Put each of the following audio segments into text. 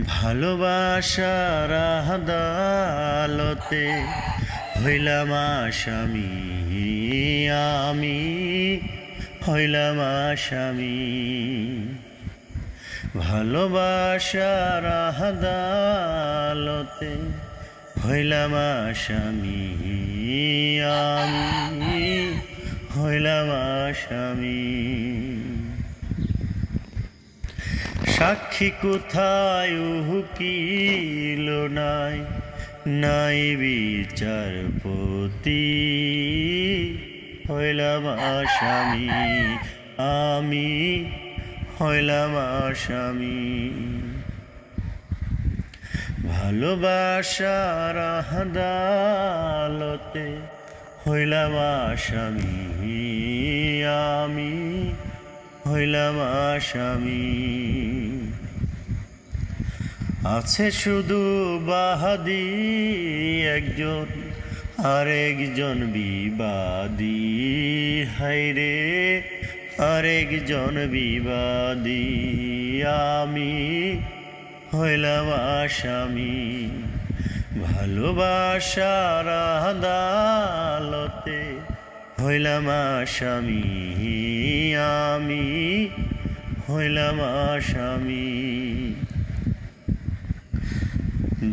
ভালোবাসার আদালতে হইলাম আসামি, আমি হইলাম আসামি। ভালোবাসার আদালতে হইলাম আসামি, আমি হইলাম আসামি। সাক্ষী কোথায় উকিল নাই, নাই বিচারপতি, হইলাম আসামি, আমি হইলাম আসামি। ভালোবাসার আদালতে হইলাম আসামি, আমি হইলাম আসামি। আছে শুধু বাদী একজন, আরেকজন বিবাদী, হায়রে আরেকজন বিবাদী, আমি হইলাম আসামি। ভালোবাসার আদালতে হইলাম আসামি, আমি হইলাম আসামি।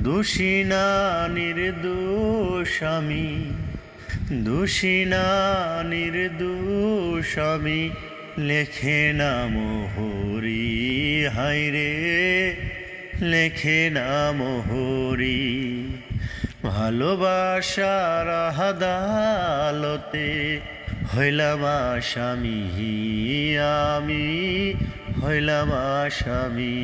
দোষী না নির্দোষ আমি, দোষী না নির্দোষ আমি, লেখে না মোহরি, হায়রে লেখে না মোহরি। ভালোবাসার আদালতে হইলাম আসামি, আমি হইলাম আসামি।